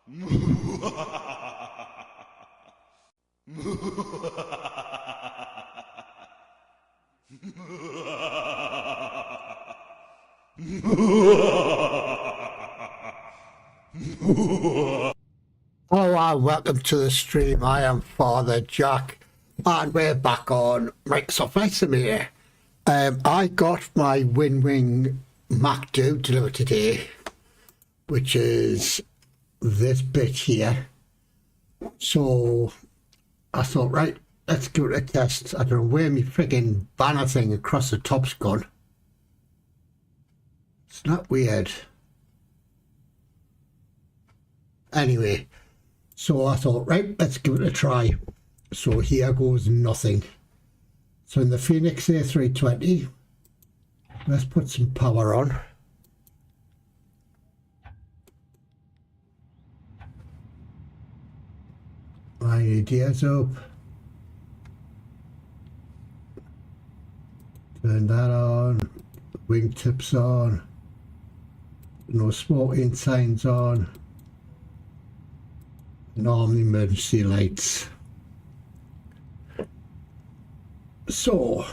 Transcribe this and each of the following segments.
Hello and welcome to the stream. I am Father Jack and we're back on Microsoft Flight Simulator. I got my WinWing MCDU delivered today, which is this bit here. So I thought, right, let's give it a test. I don't know where my friggin' banner thing across the top's gone. It's not weird. Anyway, so I thought, right, let's give it a try. So here goes nothing. So in the Fenix A320, let's put some power on. My ideas up. Turn that on. Wingtips on. No smoking signs on. Normal emergency lights. So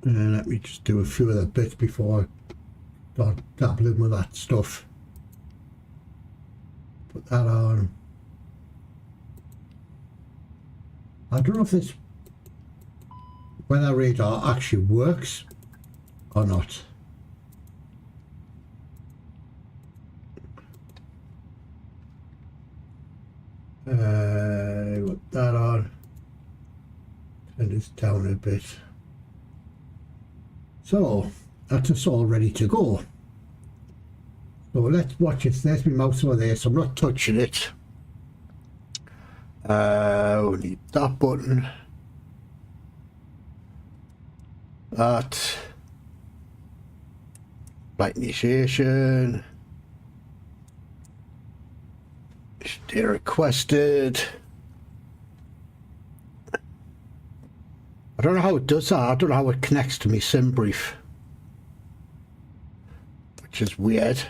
let me just do a few of the bits before I start dabbling with that stuff. Put that on. I don't know if this weather radar actually works or not. Put that on. Turn this down a bit. So that's us all ready to go. So let's watch it. There's my mouse over there, so I'm not touching it. We need that button. That. Flight initiation. Stay requested. I don't know how it does that. I don't know how it connects to me sim brief, which is weird.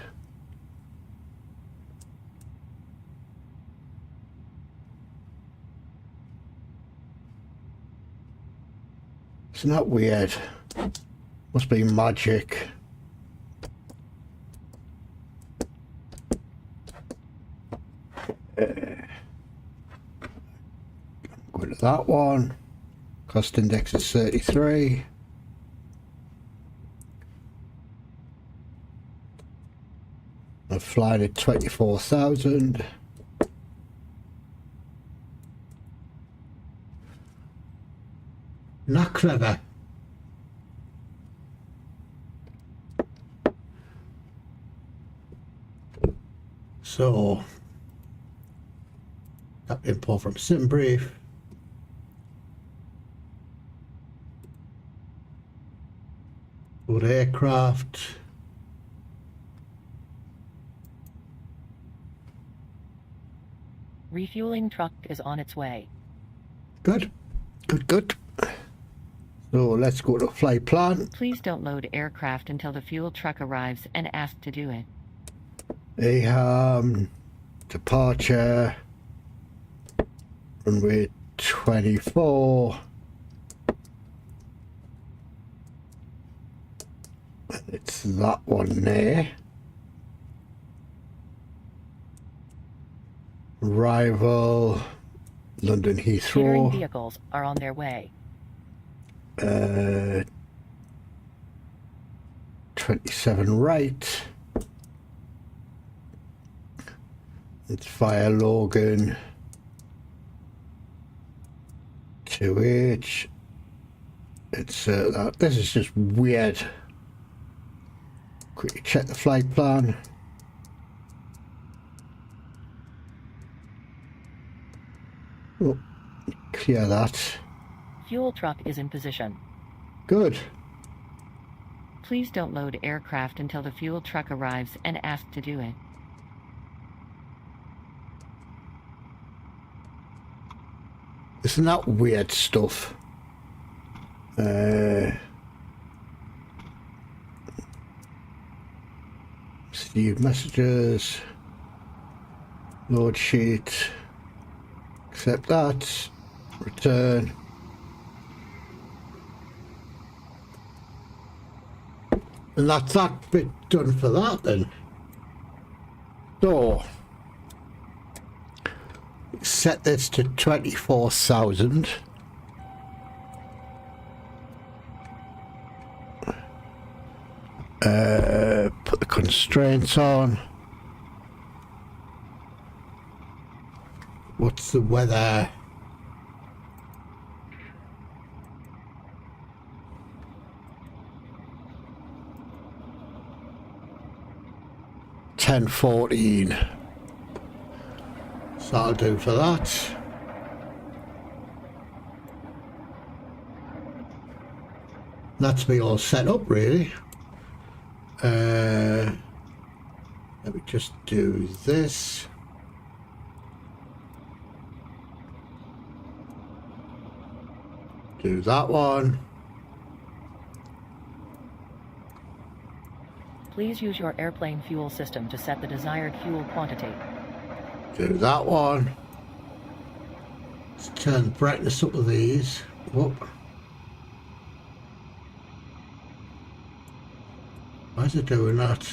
It's not weird. Must be magic. Go to that one. Cost index is 33. I've flying at 24,000. Not clever. So that import from SimBrief. Good aircraft. Refueling truck is on its way. Good, good, good. So let's go to flight plan. Please don't load aircraft until the fuel truck arrives and ask to do it. EHAM, departure, runway 24. It's that one there. Arrival, London Heathrow. Catering vehicles are on their way. 27 right. It's via Logan. 2H. It's that. This is just weird. Quickly check the flight plan. Oh, clear that. Fuel truck is in position. Good. Please don't load aircraft until the fuel truck arrives and ask to do it. Isn't that weird stuff? View messages, load sheet, accept that, return. And that's that bit done for that then. So, set this to 24,000. Put the constraints on. What's the weather? $10.14. So I'll do for that. That's me all set up really. Let me just do this. Do that one. Please use your airplane fuel system to set the desired fuel quantity. Do that one. Let's turn the brightness up of these. Whoop. Why is it doing that?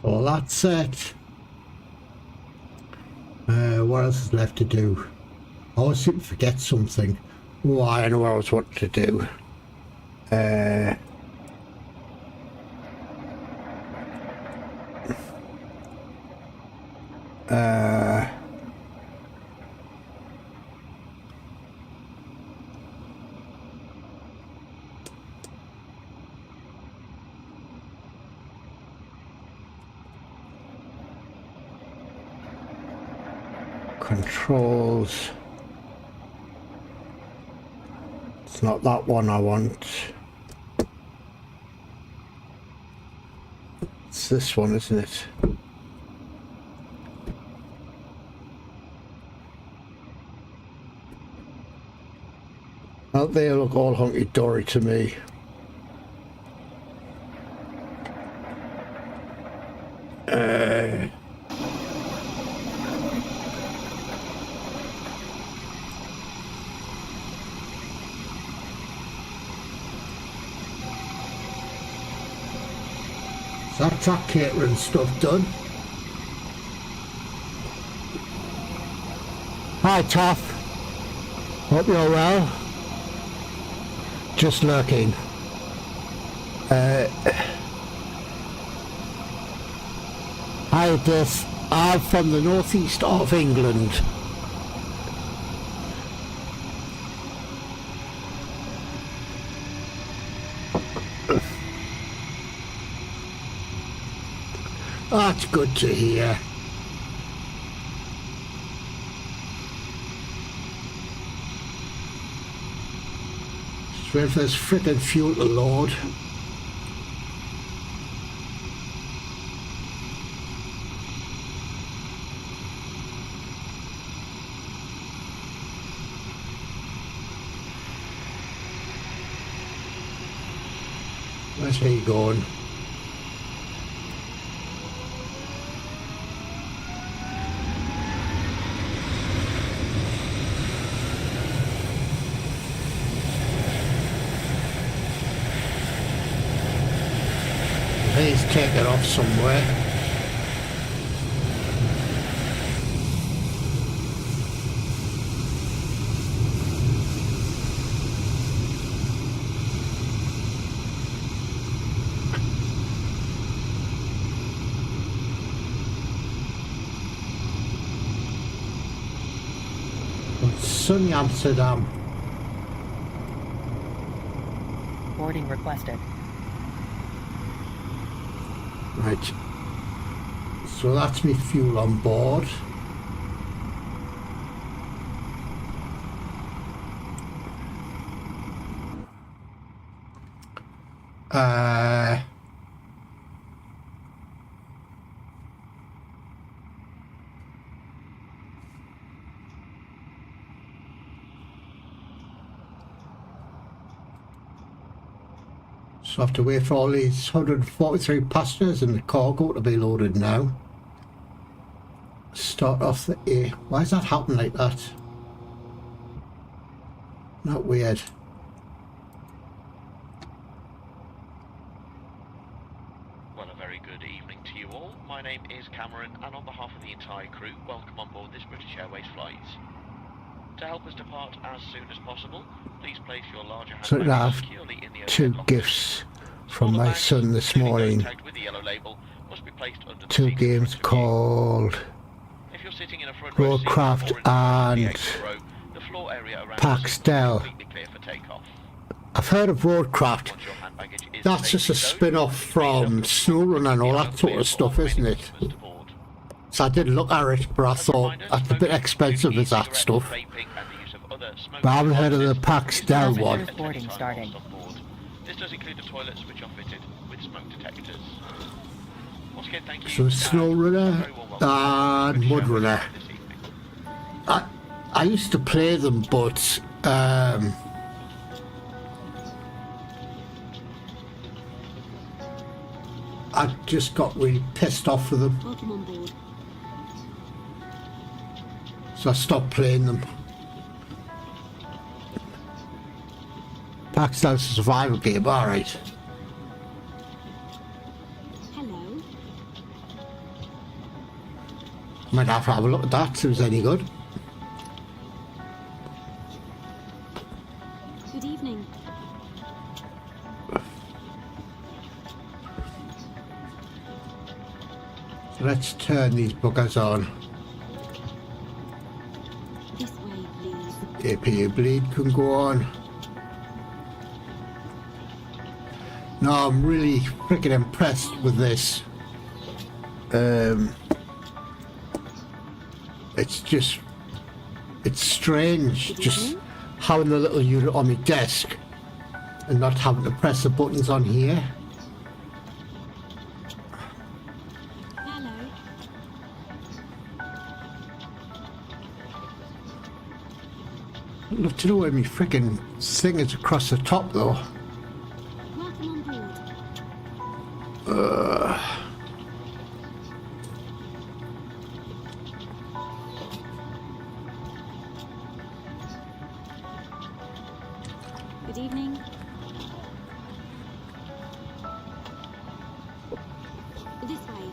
Well, that's set. What else is left to do? I always seem to forget something. Oh, I know what I was wanting to do. Controls. It's not that one I want. It's this one, isn't it? Out there look all hunky-dory to me. That's that catering stuff done. Hi Toff, hope you're well. Just lurking. Hi Diff, I'm from the northeast of England. That's good to hear. Just wait for this frickin' fuel to load. Where's he going? He's taken off somewhere. Sunny Amsterdam. Boarding requested. Right, so that's me fuel on board. Uh, so I have to wait for all these 143 passengers and the cargo to be loaded now. Start off the A. Why does that happen like that? Not weird. Well, a very good evening to you all. My name is Cameron, and on behalf of the entire crew, welcome on board this British Airways flight. To help us depart as soon as possible, please place your larger So I handbag have securely in the two overhead lockers. gifts from Smaller my bags, son this including those morning. tagged with the yellow label, must be placed under the Two seats in games front of you. called If you're sitting in a front row seat Roadcraft or in the front and exit row, the floor area around Pax the seats is Del. completely clear for takeoff. I've heard of Roadcraft. Once your hand baggage is That's just a safely stowed, spin-off please from up to SnowRunner and all the that sort clear of stuff, for isn't it? customers to board. So I did look at it, but I As a thought reminder, that's a bit smoking, expensive as that e-cigarettes, stuff. vaping, and the use of other smoking But I haven't heard of the devices Pax is Del permitted one. at any Boarding time starting. whilst on board. This does include the toilets, which are fitted with smoke detectors. Once again, thank you. So and SnowRunner a very warm welcome and to British Airways Mudrunner. this evening. I used to play them, but I just got really pissed off with them, Welcome on board. so I stopped playing them. Pax Del's a survival game, alright. Hello. Might have to have a look at that, see if it's any good. Good evening. So let's turn these buggers on. This way, please. APU bleed can go on. No, I'm really freaking impressed with this. It's strange just having the little unit on my desk and not having to press the buttons on here. Hello. I'd love to know where my freaking thing is across the top though. Welcome on board. Good evening. This way.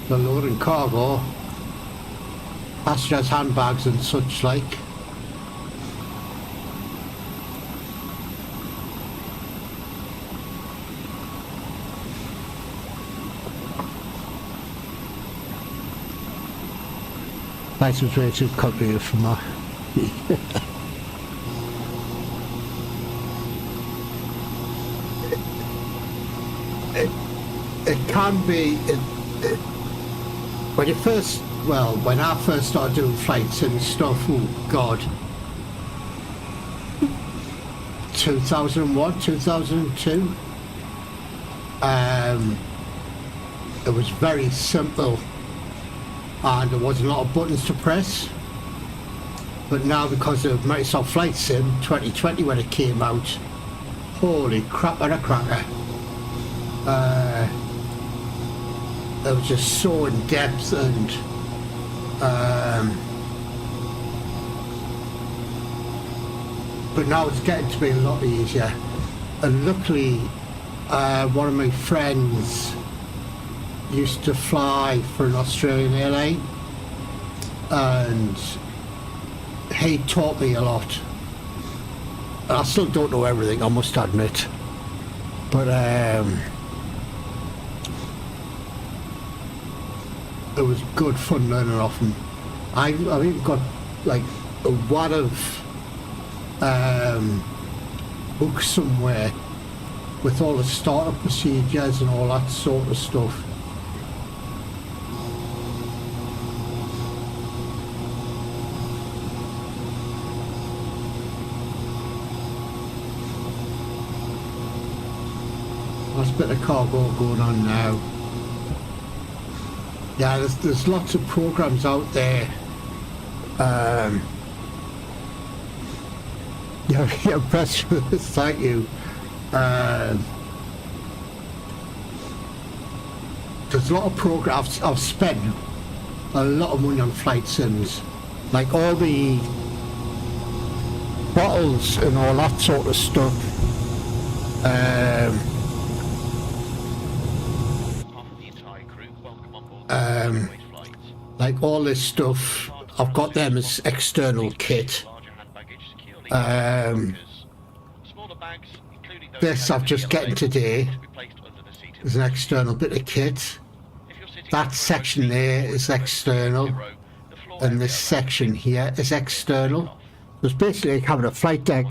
The loading cargo, passengers' handbags and such like. License rate is calculated from that. It can be when you first, well, when I first started doing flights and stuff, oh god, 2001, 2002, it was very simple and there wasn't a lot of buttons to press. But now, because of Microsoft Flight Sim 2020 when it came out, holy crap, what a cracker. It was just so in depth and but now it's getting to be a lot easier. And luckily, one of my friends used to fly for an Australian airline and he taught me a lot. And I still don't know everything, I must admit, but it was good fun learning off him. I've even got like a wad of books somewhere with all the startup procedures and all that sort of stuff. There's a bit of cargo going on now. Yeah, there's lots of programs out there. Yeah, press thank you. There's a lot of programs. I've spent a lot of money on flight sims, like all the bottles and all that sort of stuff. Half of the entire crew, welcome on board the Airways flights. Like all this stuff, I've got them as external kit. Larger hand baggage securely smaller bags, including those This I've just getting today must be placed under the seat. is an external bit of kit. If you're sitting That section there is external, the floor and this section here is external. It's basically like having a flight deck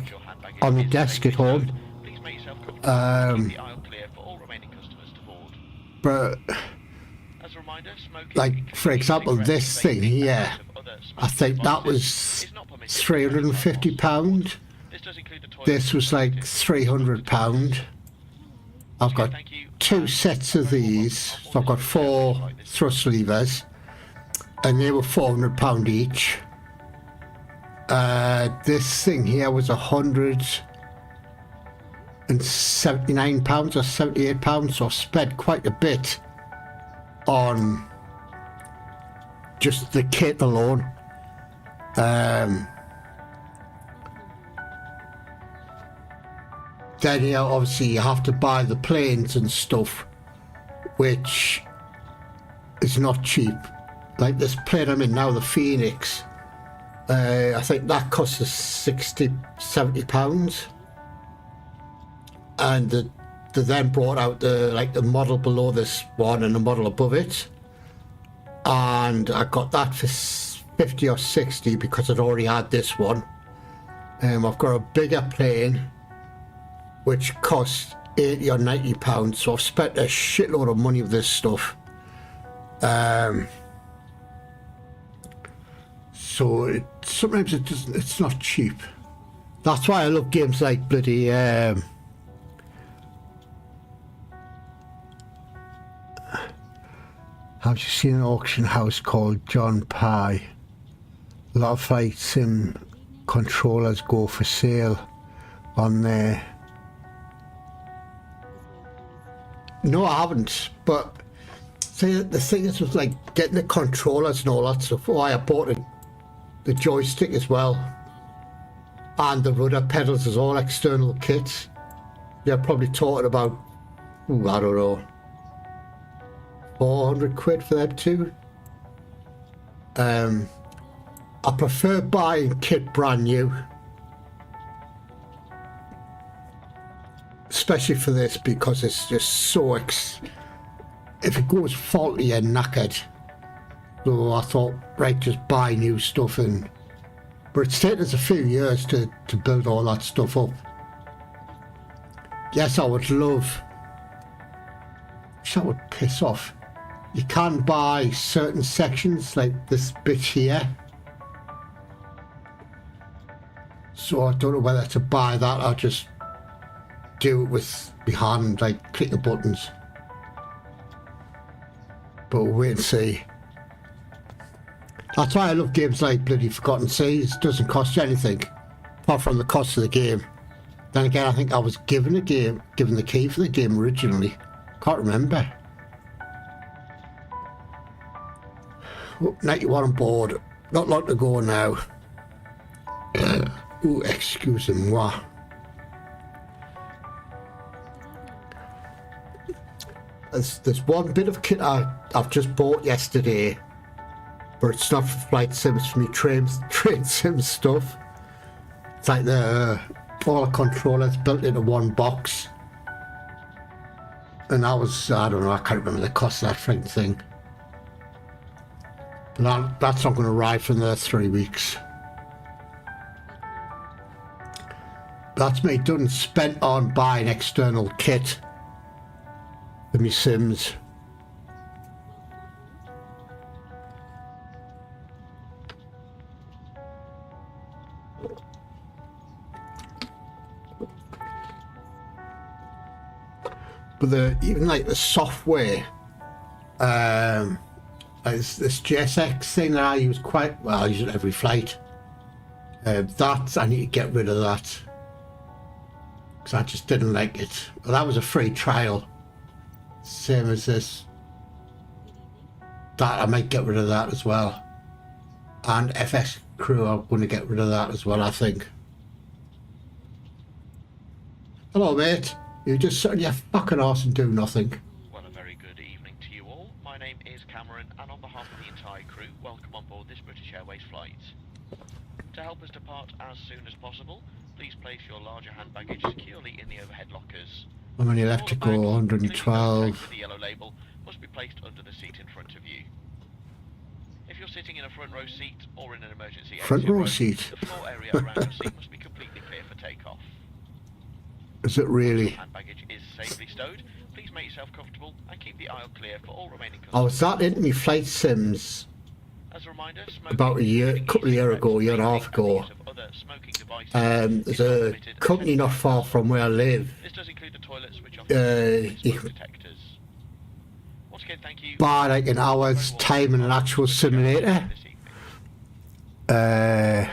on the desk at home. please make yourself comfortable. Keep the aisle clear for all remaining customers to board. But As a reminder, smoking, like, for example, this thing here, I think that was £350. This does include the toilet. This was like £300. I've got two sets of these, so I've got 4 thrust levers, and they were £400 each. This thing here was £179 or £78, so I spent quite a bit on just the kit alone. Then here, obviously, you have to buy the planes and stuff, which is not cheap. Like this plane I'm in now, the Fenix, I think that costs us £60–70, and they then brought out the model below this one and the model above it, and I got that for 50 or 60 because I'd already had this one. I've got a bigger plane which costs 80 or 90 pounds, so I've spent a shitload of money with this stuff. So sometimes it's not cheap. That's why I love games like bloody have you seen an auction house called John Pye? A lot of flight sim controllers go for sale on there. No, I haven't, but see, the thing is with like getting the controllers and all that stuff. Oh, I bought the joystick as well, and the rudder pedals is all external kits. They're probably talking about, ooh, I don't know, 400 quid for them too. I prefer buying kit brand new, especially for this, because it's just so if it goes faulty, you're knackered. So I thought, right, just buy new stuff, but it's taken us a few years to build all that stuff up. Yes, I would love, that would piss off. You can buy certain sections like this bit here. So I don't know whether to buy that or just do it with my hand, like click the buttons. But we'll wait and see. That's why I love games like bloody Forgotten Seas. It doesn't cost you anything, apart from the cost of the game. Then again, I think I was given the key for the game originally. Can't remember. Oh, 91 on board. Not long to go now. Ooh, excusez-moi. There's one bit of kit I've just bought yesterday, but it's not for flight sims, for me train sim stuff. It's like all the controllers built into one box, and that was, I don't know, I can't remember the cost of that freaking thing. But that's not going to arrive for another 3 weeks. That's me done spent on buying external kit for me sims. But even like the software, this JSX thing that I use quite well, I use it every flight. That I need to get rid of that because I just didn't like it. Well, that was a free trial, same as this. That I might get rid of that as well, and FX crew I'm going to get rid of that as well, I think. Hello mate, you just sit on your fucking arse and do nothing. Well, a very good evening to you all. My name is Cameron, and on behalf of the entire crew, welcome on board this British Airways flight. To help us depart as soon as possible, please place your larger hand baggage securely in the overhead lockers. I'm only left to go 112. The yellow label must be placed under the seat in front of you. If you're sitting in a front row seat or in an emergency Front exit row row, seat. the floor area around your seat must be completely clear for takeoff. Is it really? Hand baggage is safely stowed. Please make yourself comfortable and keep the aisle clear for all remaining customers. I was that into my flight sims As a reminder, about a couple of years ago, a year and a half ago. There's a company not far from where I live. This does include the toilets, which You can detectors. Once again, thank you. buy like an hour's time in an actual simulator. That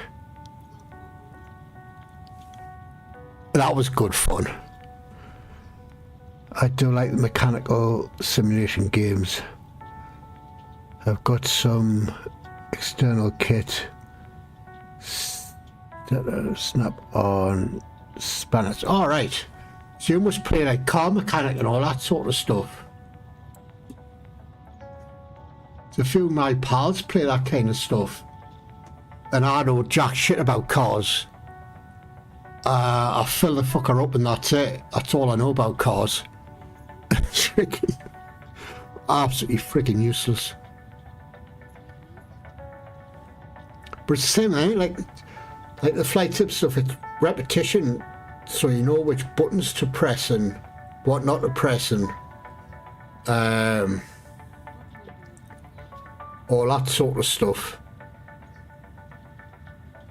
was good fun. I do like the mechanical simulation games. I've got some external kit. Snap on spanners. Alright. So you must play like car mechanic and all that sort of stuff. So a few of my pals play that kind of stuff. And I know jack shit about cars. I fill the fucker up and that's it. That's all I know about cars. Absolutely freaking useless. But it's the same thing, like the flight tip stuff, it's repetition, so you know which buttons to press and what not to press and all that sort of stuff.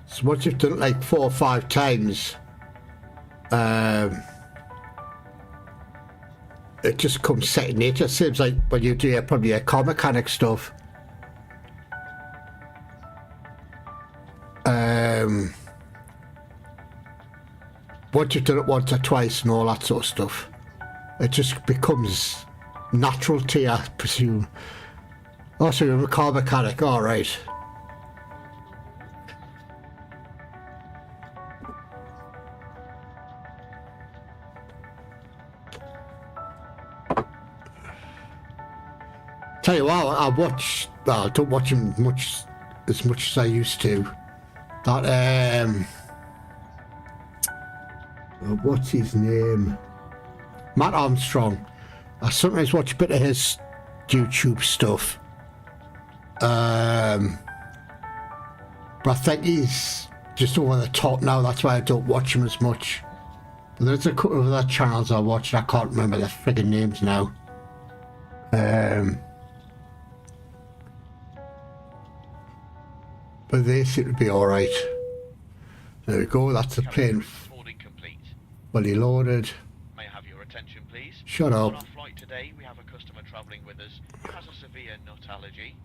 So once you've done it like 4 or 5 times, it just comes second nature. Seems like when you do probably a car mechanic stuff. Once you've done it once or twice and all that sort of stuff, it just becomes natural to you, I presume. Oh, so you're a car mechanic, alright. Tell you what, I don't watch him as much as I used to. That what's his name? Matt Armstrong. I sometimes watch a bit of his YouTube stuff. But I think he's just over the top now, that's why I don't watch him as much. But there's a couple of other channels I watch, I can't remember their friggin' names now. But they seem to be alright. There we go, that's the plane fully loaded. May I have your attention, please? Shut On up. our flight today, we have a customer travelling with us who has a severe nut allergy.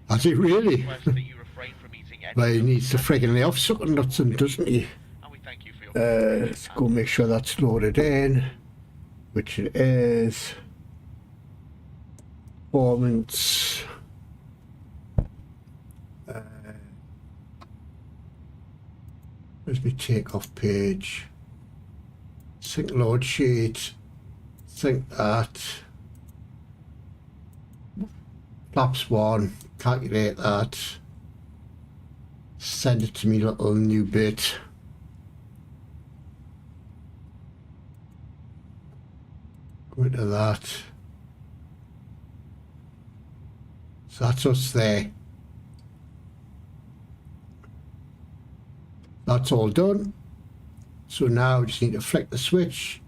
Has he really? Request that you refrain from eating any Well, he needs to nuts friggin' lay off sucking nuts, doesn't he? and we thank you for your Let's go make sure that's loaded in, which it is. Performance. Where's my takeoff page? Sync load sheet. Sync that. Flaps 1. Calculate that. Send it to me little new bit. Go into that. So that's us there. That's all done. So now we just need to flick the switch.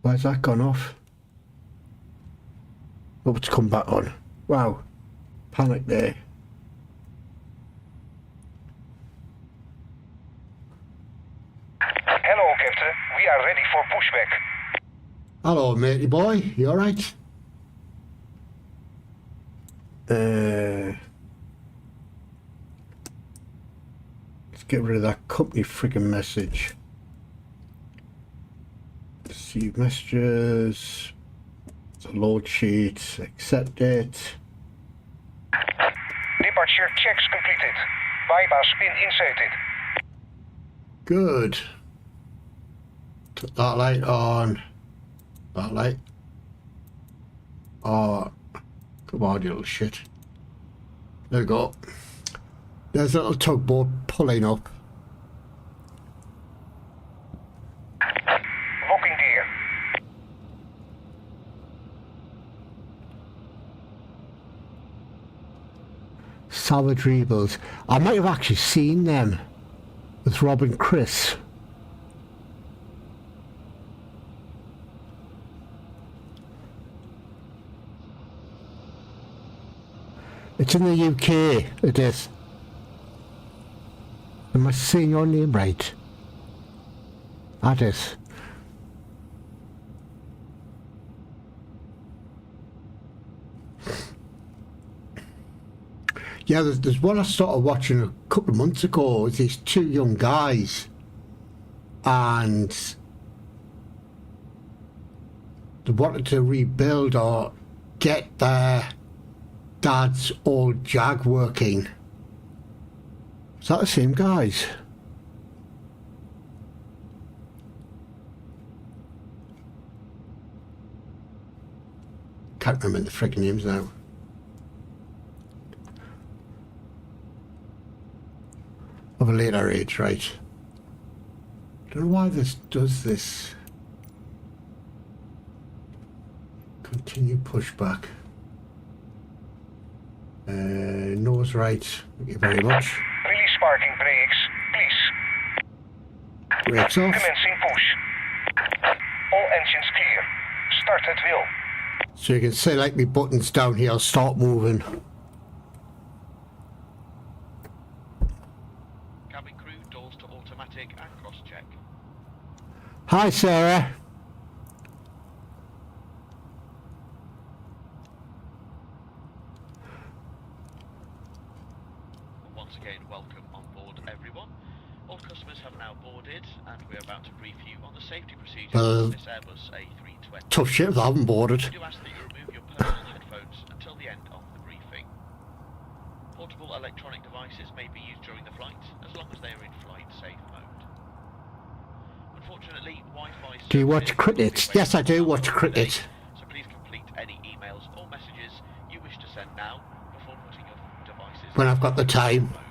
Why's that gone off? Oh, it's come back on. Wow. Panic there. Hello, matey boy. You alright? Let's get rid of that company freaking message. Receive messages. It's a load sheet. Accept it. Departure checks completed. Bypass pin inserted. Good. Put that light on. That light. Oh, come on, you little shit. There we go. There's a little tugboat pulling up. Locking gear. Savage Rebels. I might have actually seen them with Rob and Chris. It's in the UK, it is. Am I saying your name right? That is. Yeah, there's one I started watching a couple of months ago. It was these two young guys, and they wanted to rebuild or get their dad's old Jag working. Is that the same guys? Can't remember the freaking names now. Of a later age, right? Don't know why this does this. Continue pushback. Nose right. Thank you very much. Release parking brakes, please. Brakes off. Commencing push. All engines clear. Start at will. So you can see like me buttons down here start moving. Cabin crew, doors to automatic and cross-check. Hi, Sarah. Once again, welcome on board, everyone. All customers have now boarded, and we're about to brief you on the safety procedures of this Airbus A320. Tough shit if I haven't boarded. We do ask that you remove your personal headphones until the end of the briefing. Portable electronic devices may be used during the flight, as long as they are in flight safe mode. Unfortunately, Wi-Fi... Do you watch cricket? Yes, I do watch cricket. So please complete any emails or messages you wish to send now before putting your devices When I've got the time. mode.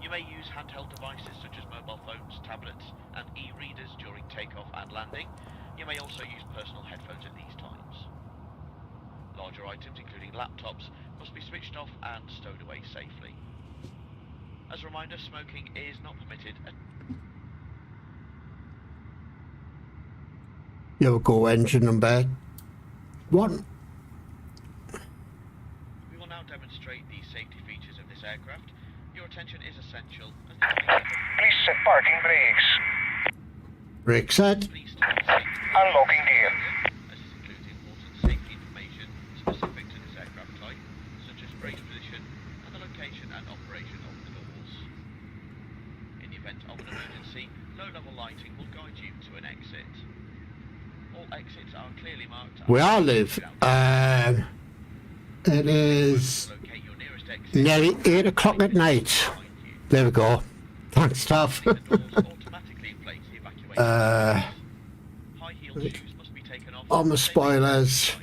You may use handheld devices such as mobile phones, tablets and e-readers during takeoff and landing. You may also use personal headphones at these times. Larger items, including laptops, must be switched off and stowed away safely. As a reminder, smoking is not permitted. Here we go, engine number 1. We will now demonstrate the safety features of this aircraft. Your attention is essential, as this may Please set parking brakes. Brake set. Please stay safe. Unlocking gear. As this includes important safety information specific to this aircraft type, such as brake position and the location and operation of the doors. In the event of an emergency, low-level lighting will guide you to an exit. All exits are clearly marked. Where I live, it is Locate your nearest exit. nearly 8 o'clock at night. Behind you. There we go. Thanks, Staff. The doors automatically inflate the evacuation. High-heeled shoes must be taken off. On the spoilers.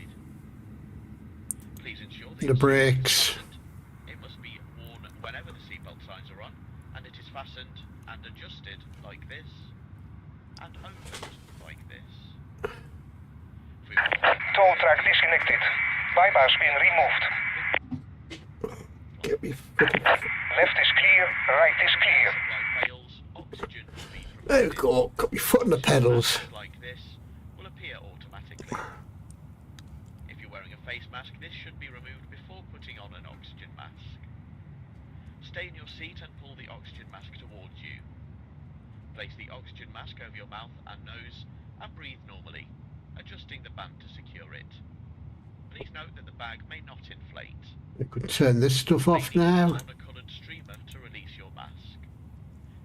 Please ensure that The your brakes. seat is fastened. It must be worn whenever the seatbelt signs are on, and it is fastened and adjusted like this, and opened like this. Tow track disconnected. Bypass pin removed. Get me fucking... Left is clear, right is clear. Fails, oxygen will be There we go. Got me foot on the pedals. like this will appear automatically. If you're wearing a face mask, this should be removed before putting on an oxygen mask. Stay in your seat and pull the oxygen mask towards you. Place the oxygen mask over your mouth and nose and breathe normally, adjusting the band to secure it. Please note that the bag may not inflate. I could turn this stuff off now. On a coloured streamer to release your mask.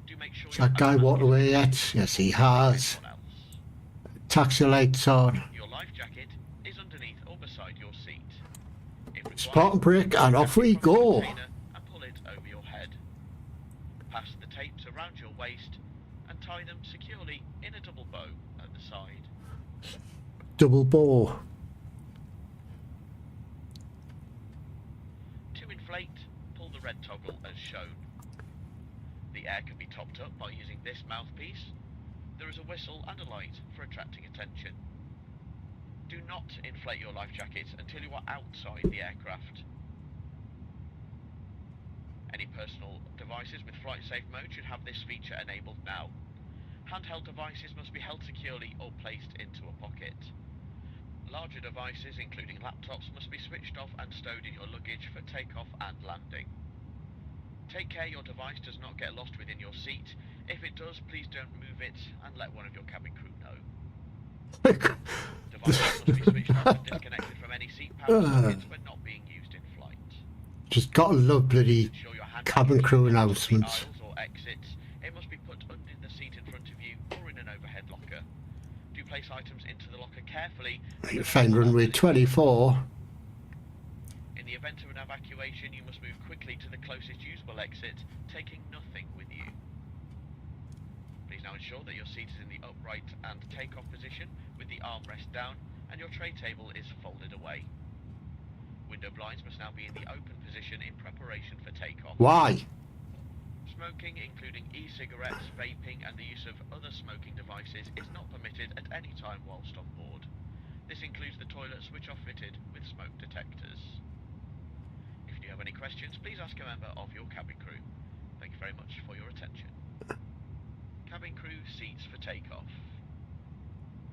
Do make sure Has that guy walked away yet? Yes, he has. Taxi lights on. Your life jacket is underneath or beside your seat. Spartan brake and off we go. And pull it over your head. Pass the tapes around your waist and tie them securely in a double bow at the side. Double bow. To inflate, pull the red toggle as shown. The air can be topped up by using this mouthpiece. There is a whistle and a light for attracting attention. Do not inflate your life jacket until you are outside the aircraft. Any personal devices with flight safe mode should have this feature enabled now. Handheld devices must be held securely or placed into a pocket. Larger devices, including laptops, must be switched off and stowed in your luggage for takeoff and landing. Take care your device does not get lost within your seat. If it does, please don't move it and let one of your cabin crew know. Devices must be switched off and disconnected from any seat power sockets when not being used in flight. Just gotta love bloody Ensure your hand cabin crew announcements. aisles or exits. It must be put under the seat in front of you or in an overhead locker. Do place items into the locker carefully. Find runway 24. In the event of an evacuation, you must move quickly to the closest usable exit, taking nothing with you. Please now ensure that your seat is in the upright and takeoff position with the armrest down and your tray table is folded away. Window blinds must now be in the open position in preparation for takeoff. Why? Smoking, including e-cigarettes, vaping and the use of other smoking devices is not permitted at any time whilst on board. This includes the toilets which are fitted with smoke detectors. If you do have any questions, please ask a member of your cabin crew. Thank you very much for your attention. Cabin crew seats for takeoff.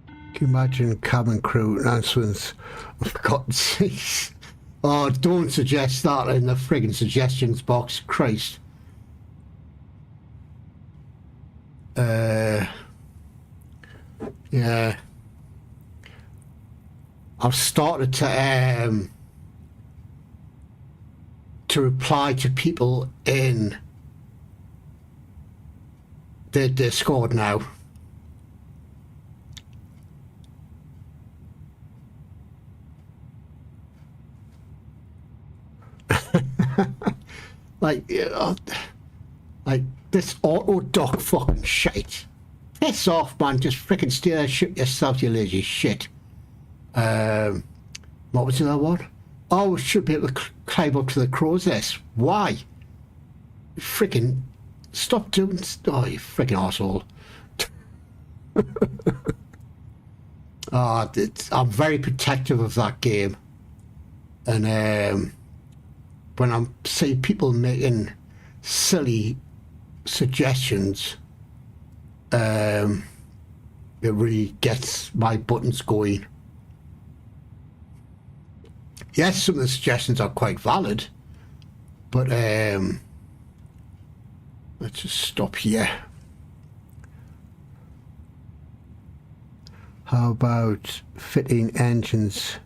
Can you imagine cabin crew announcements? For God's sakes. Oh, don't suggest that in the friggin' suggestions box. Christ. Yeah. I've started to reply to people in their Discord now. like this auto dock fucking shite. Piss off, man. Just freaking steer that ship yourself, you lazy shit. What was the other one? Oh, we should be able to climb up to the crow's nest. Why? Freaking stop doing. Oh, you freaking arsehole. I'm very protective of that game. And when I see people making silly suggestions, it really gets my buttons going. Yes, some of the suggestions are quite valid, but let's just stop here. How about fitting engines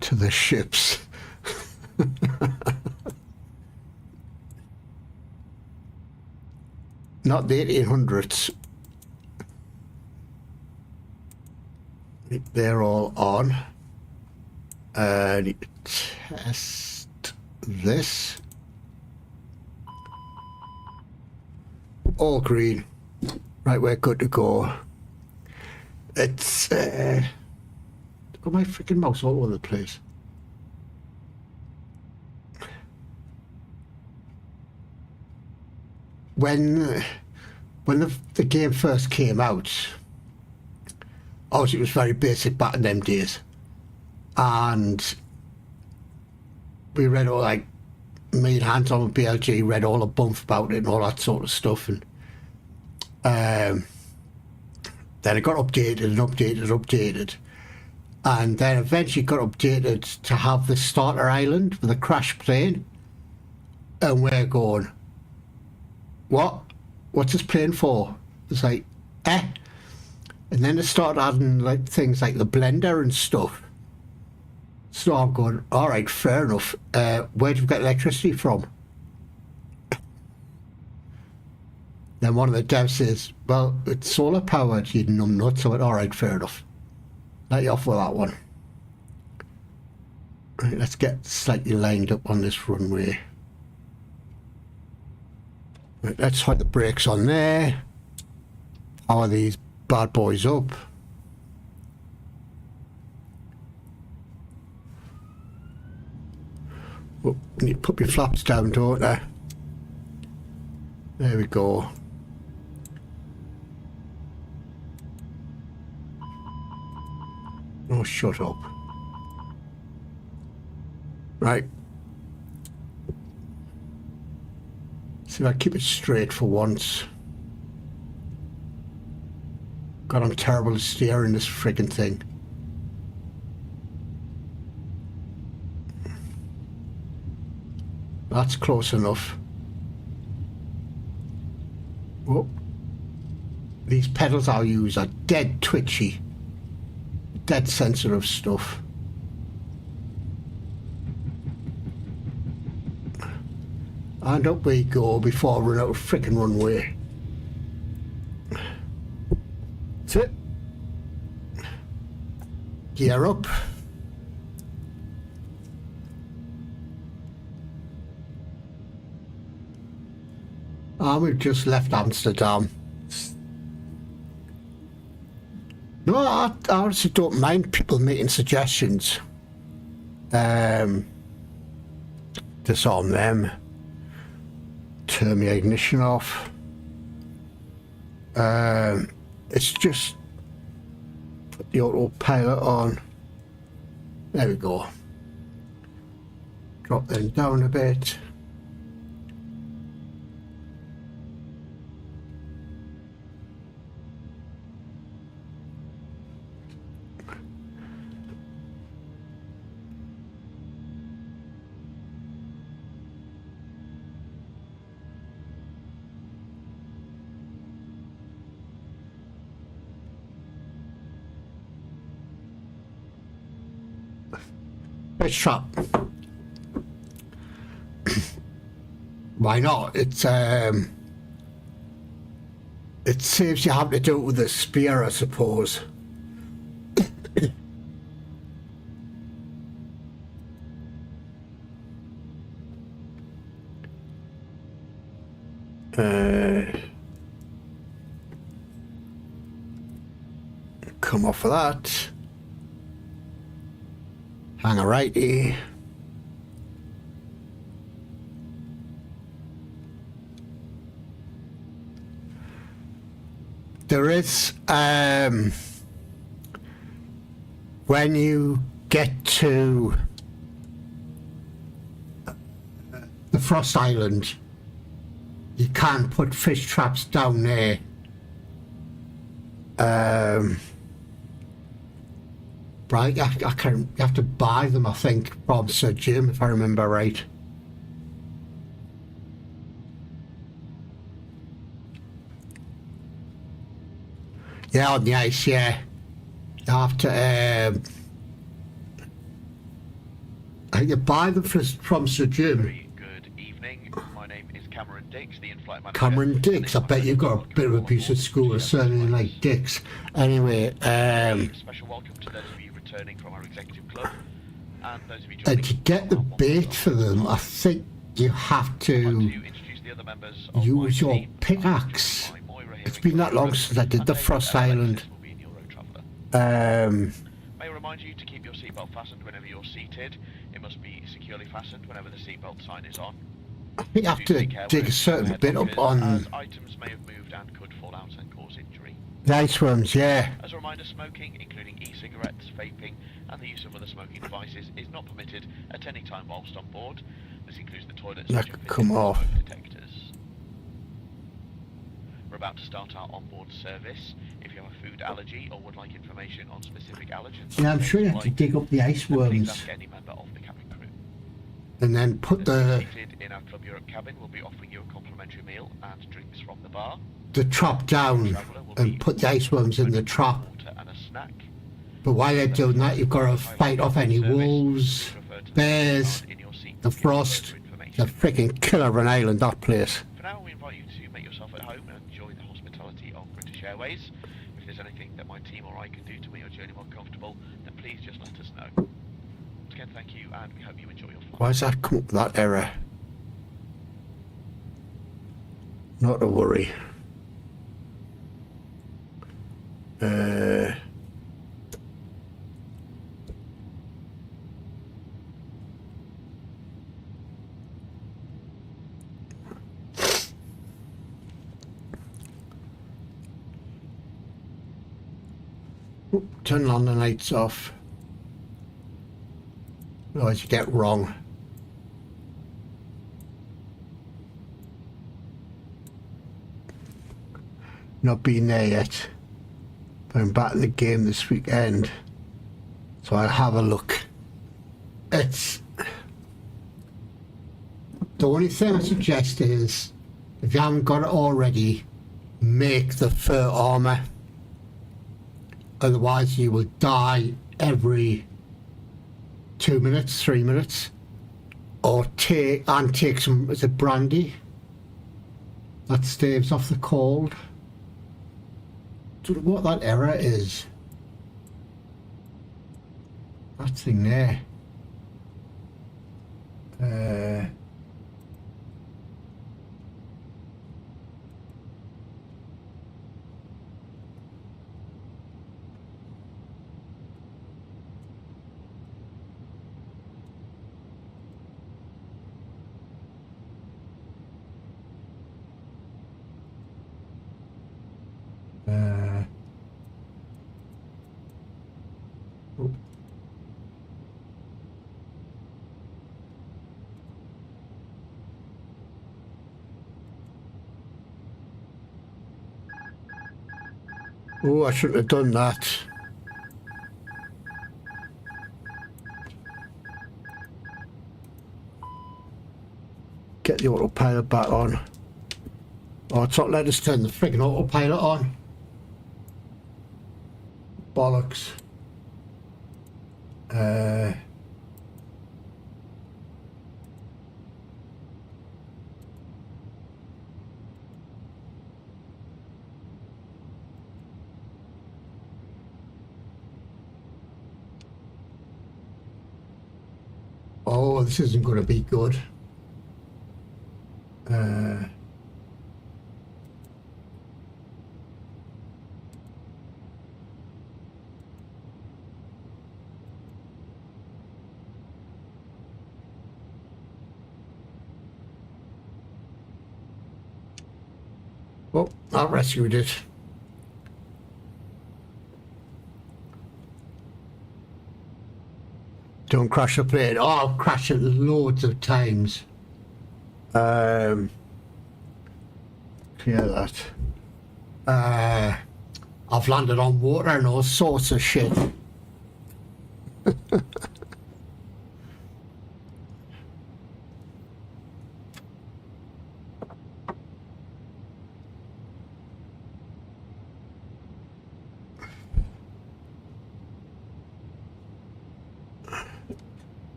to the ships? Not the 1800s. They're all on. I need to test this. All green. Right, we're good to go. It's got my freaking mouse all over the place. When the game first came out, obviously it was very basic back in them days, and we read all, like, me and Hans on BLG read all a bump about it and all that sort of stuff, and then it got updated and updated and updated, and then eventually got updated to have the starter island with a crash plane, and we're going, what's this plane for? It's like, And then they started adding like things like the blender and stuff. So I'm going, all right, fair enough. Where do you get electricity from? Then one of the devs says, well, it's solar powered, you numbnuts. I went, all right, fair enough. Let you off with that one. Right, let's get slightly lined up on this runway. Right, let's hit the brakes on there. Power these bad boys up. Oh, you put your flaps down, don't I? There we go. Oh, shut up. Right. See if I keep it straight for once. God, I'm terrible at steering this friggin' thing. That's close enough. Oh. These pedals I use are dead twitchy. Dead sensitive stuff. And up we go before I run out of frickin' runway. That's it. Gear up. And we've just left Amsterdam. No, I honestly don't mind people making suggestions. Disarm them. Turn the ignition off. It's just put the autopilot on. There we go. Drop them down a bit. Fish trap. Why not? It saves you having to do it with a spear, I suppose. Come off of that. Hang a righty. There is, when you get to the Frost Island, you can put fish traps down there. Right, you have to buy them, I think, from Sir Jim, if I remember right. Yeah, on the ice, yeah. You have to, you buy them from Sir Jim. Very good evening. My name is Cameron Dix, the in-flight manager. Cameron Dix, I bet you've got a bit of abuse at school, or certainly like Dix. Anyway, special welcome to those of you returning from our executive club, and those of you joining. and to get the bait for them, I think you have to introduce the other members of use my your team. pickaxe. It's been that long since I did the Frost Island. May I remind you to keep your seatbelt fastened whenever you're seated. It must be securely fastened whenever the seatbelt sign is on. I think you have to dig a certain bit up on as items may have moved and could fall out and cause injury. the ice worms, yeah. As a reminder, smoking, including e-cigarettes, vaping, and the use of other smoking devices is not permitted at any time whilst on board. This includes the toilets That which are could fitted come with off. smoke detectors. We're about to start our onboard service. If you have a food allergy or would like information on specific allergens, Yeah, I'm sure you have to dig up the ice please worms ask any member of the cabin crew. and then put Those the seated in our Club Europe cabin will be offering you a complimentary meal and drinks from the bar. the trap down and put the ice worms in the trap. Water and a snack. But while they're doing that, you've got to fight off any wolves, bears, the frost. The freaking killer of an island, that place. For now, we invite you to make yourself at home and enjoy the hospitality of British Airways. If there's anything that my team or I can do to make your journey more comfortable, then please just let us know. Once again, thank you, and we hope you enjoy your flight. Why does that come up with that error? Not to worry. Turn on the lights off. Otherwise you get wrong. Not been there yet. But I'm back in the game this weekend. So I'll have a look. It's... The only thing I suggest is, if you haven't got it already, make the fur armour. Otherwise you will die every 2 minutes, 3 minutes. Or take some, is it brandy? That staves off the cold. Don't know what that error is. That thing there. Oh, I shouldn't have done that. Get the autopilot back on. Oh, it's not letting us turn the friggin' autopilot on. Bollocks. Oh, this isn't going to be good. Oh, I rescued it. Don't crash the plane. Oh, I've crashed it loads of times. Clear that. I've landed on water and all sorts of shit.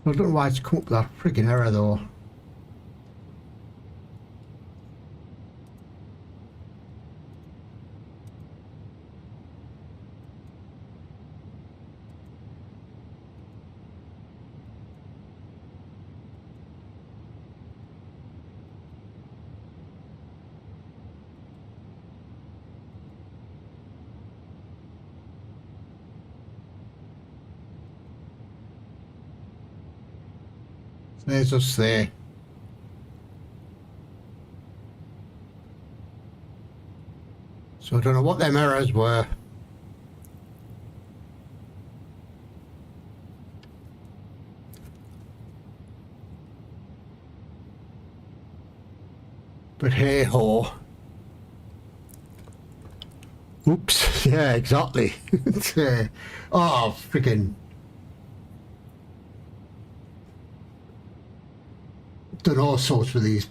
I don't know why it's come up with that friggin' error though. There's us there. So I don't know what them errors were. But hey ho. Oops, yeah, exactly. Oh, freaking. done all sorts with these.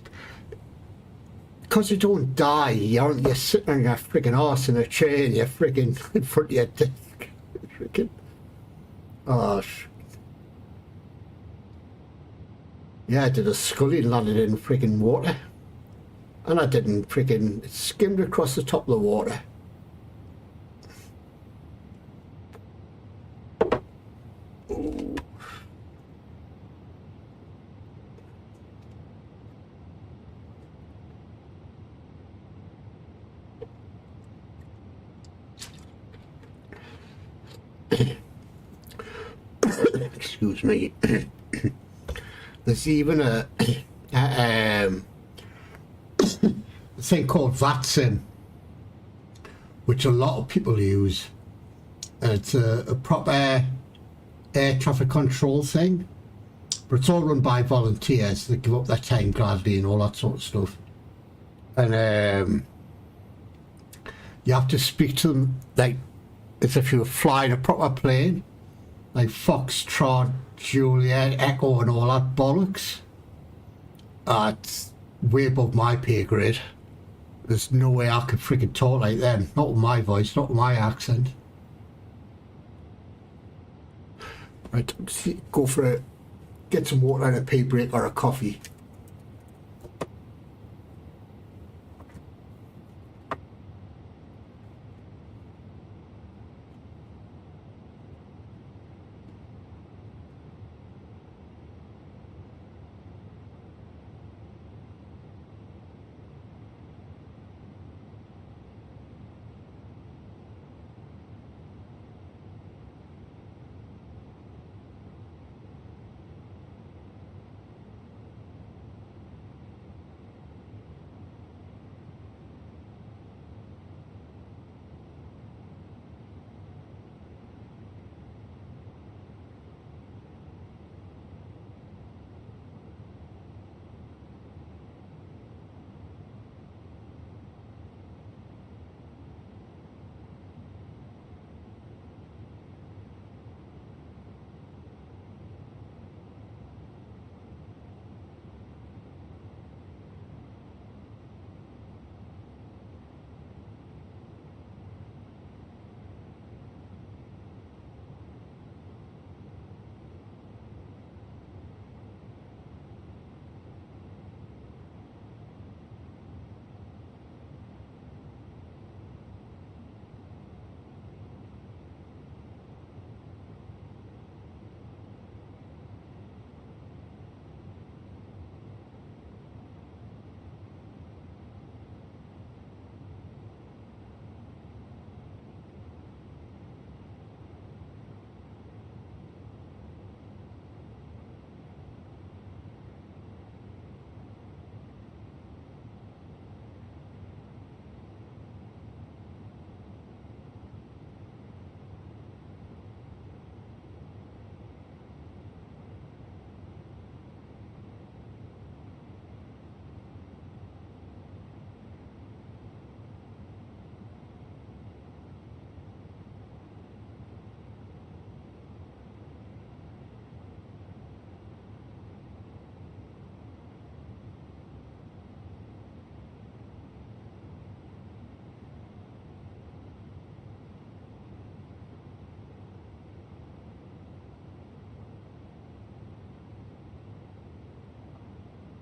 Because you don't die, you're sitting on your friggin' arse in a chair and you're friggin' in front of your desk. Friggin'. Oh, yeah, I did a scully and landed in friggin' water. And I didn't friggin' it skimmed across the top of the water. Ooh. Excuse me. There's even a thing called VATSIM, which a lot of people use. It's a proper air traffic control thing, but it's all run by volunteers that give up their time gladly and all that sort of stuff. And you have to speak to them like as if you were flying a proper plane, like Foxtrot, Juliet, Echo and all that bollocks. It's way above my pay grade. There's no way I could freaking talk like them. Not with my voice, not with my accent. Right, go for it. Get some water and a pee break or a coffee.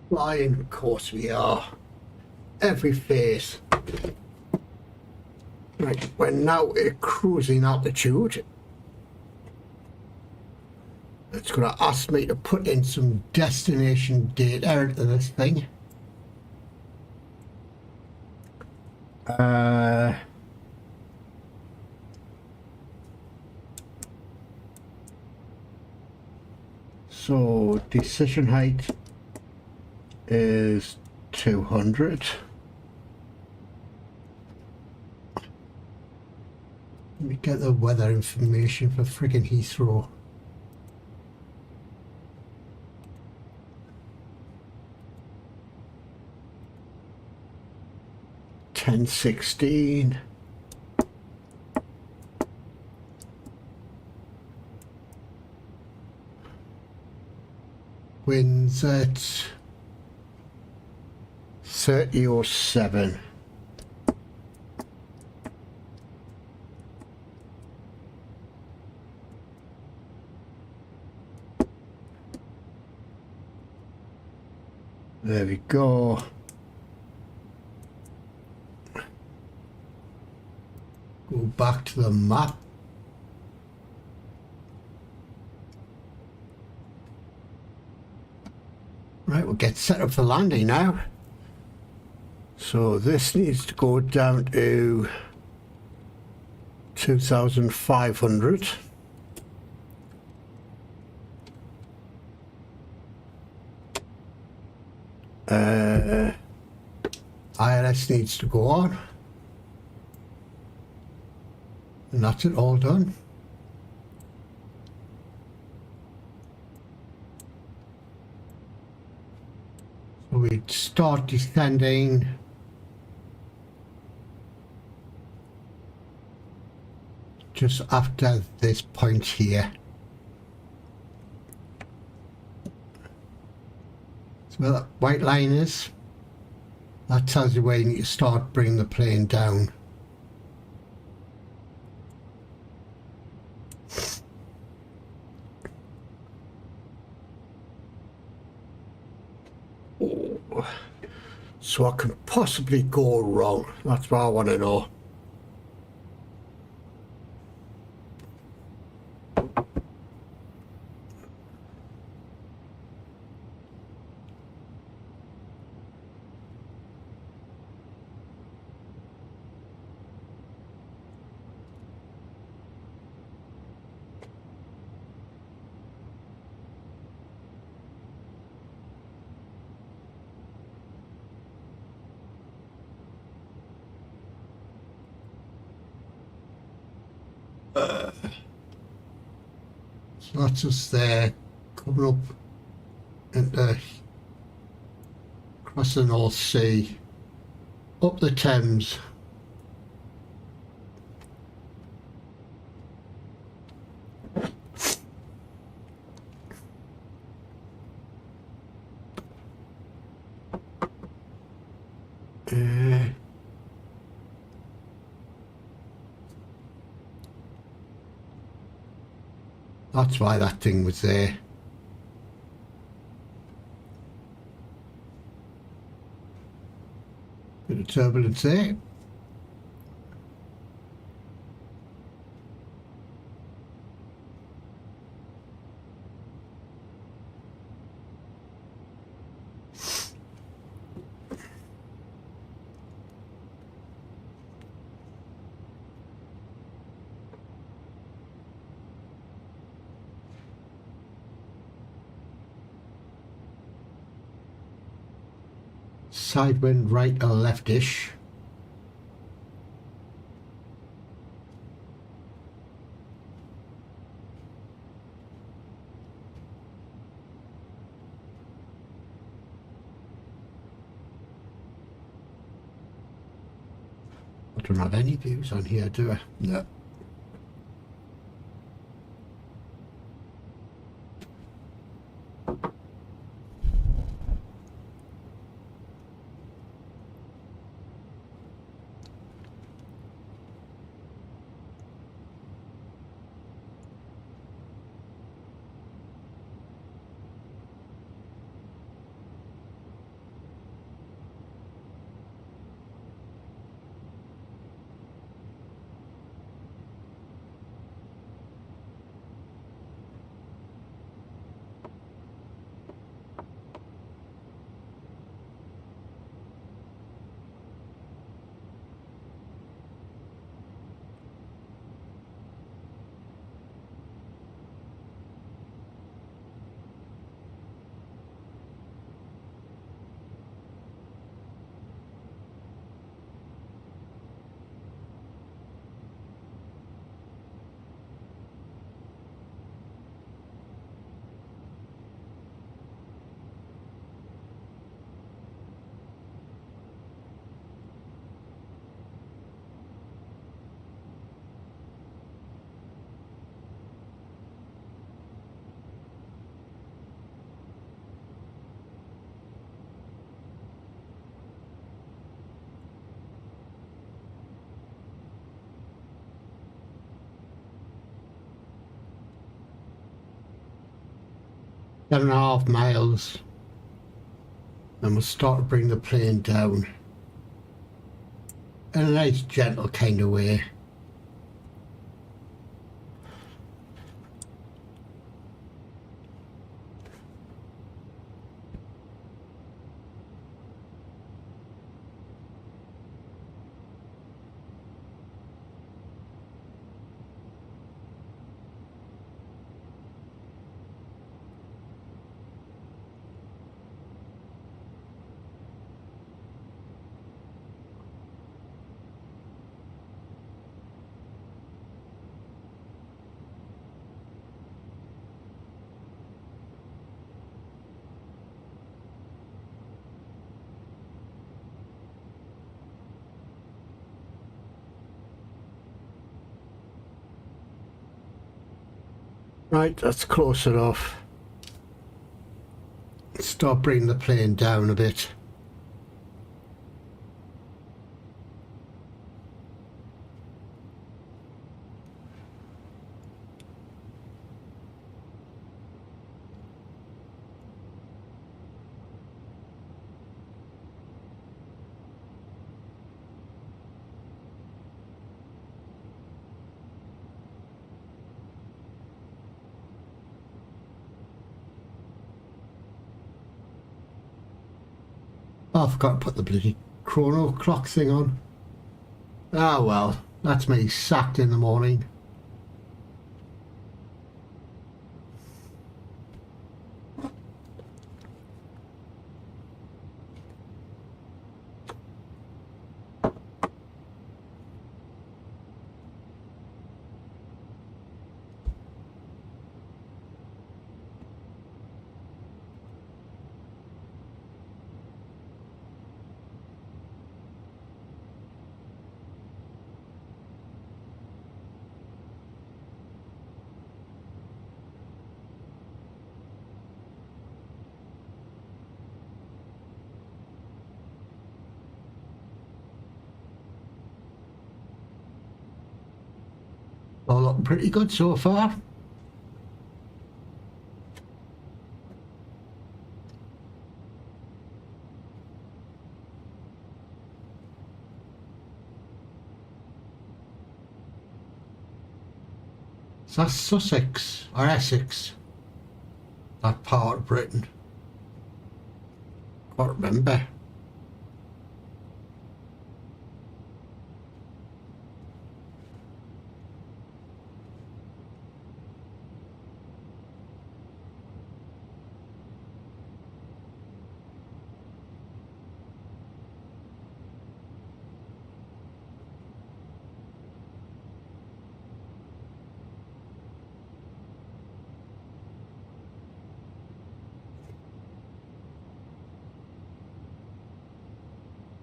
Flying, of course we are. Every phase. Right, we're now at cruising altitude. It's going to ask me to put in some destination data into this thing. So decision height is 200. Let me get the weather information for friggin' Heathrow. $10.16. Winds at 3007. There we go. Go back to the map. Right, we'll get set up for landing now. So this needs to go down to 2,500. ILS needs to go on. And that's it, all done. So we start descending. Just after this point here. So where that white line is, that tells you where you need to start bringing the plane down. Oh. So what can possibly go wrong? That's what I want to know. So that's us there, coming up into across the North Sea, up the Thames. That's why that thing was there. Bit of turbulence there. Side wind right or leftish. I don't have any views on here, do I? No. 7.5 miles. And we'll start to bring the plane down in a nice gentle kind of way. Right, that's close enough. Start bringing the plane down a bit. Oh, I forgot to put the bloody chrono clock thing on. Ah well, that's me sacked in the morning. All looking pretty good so far. So that's Sussex or Essex, that part of Britain. Can't remember.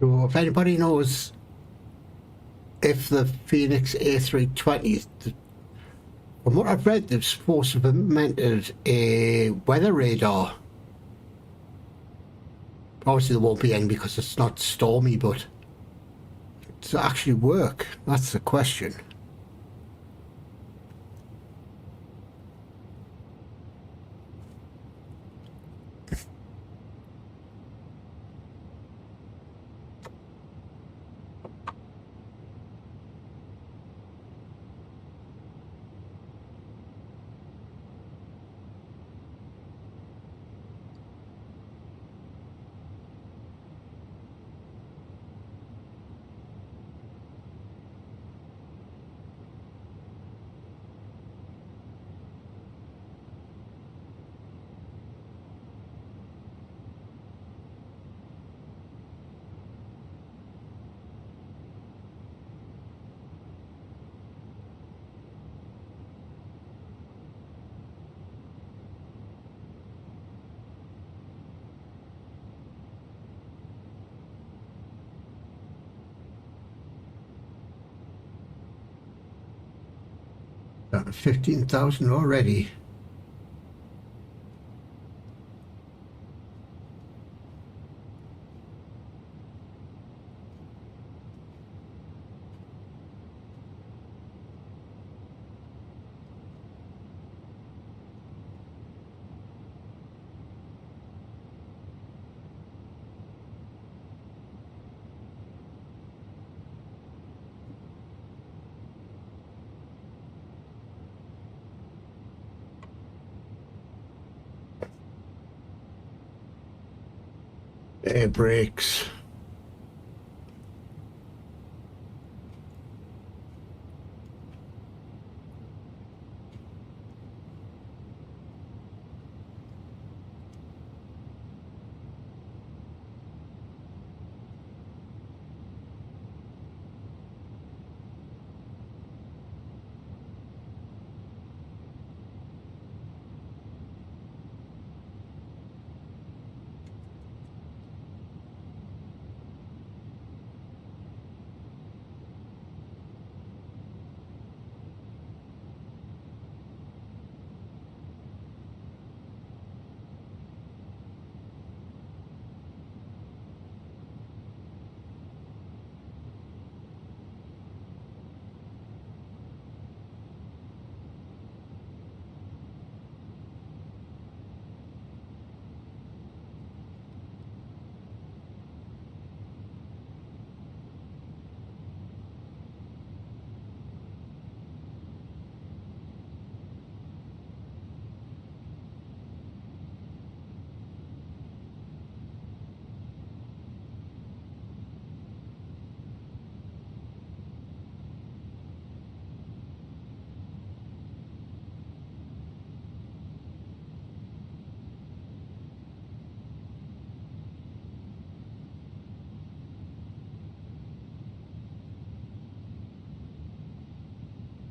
So if anybody knows if the Fenix A320, from what I've read, they're supposed to have implemented a weather radar. Obviously there won't be any because it's not stormy, but to actually work, that's the question. Down to 15,000 already. Air brakes.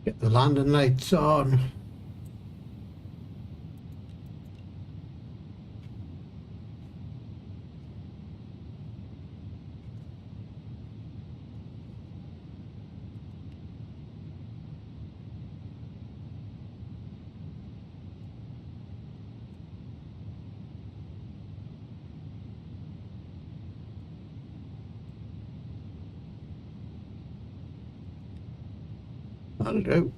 Get the landing lights on. That'll do.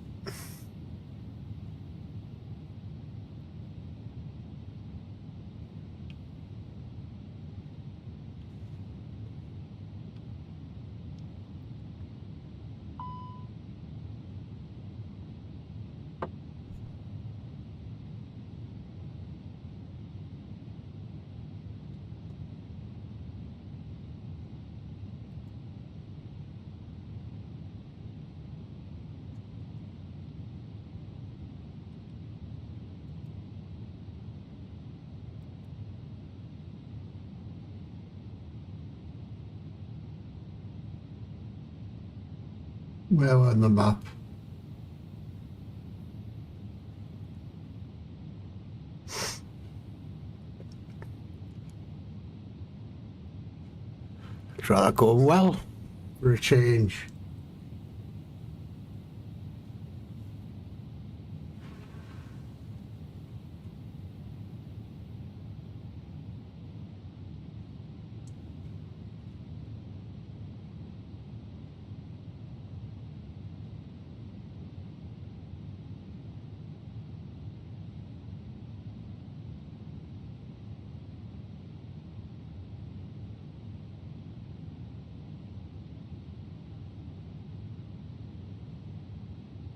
Where on the map? Try that going well for a change.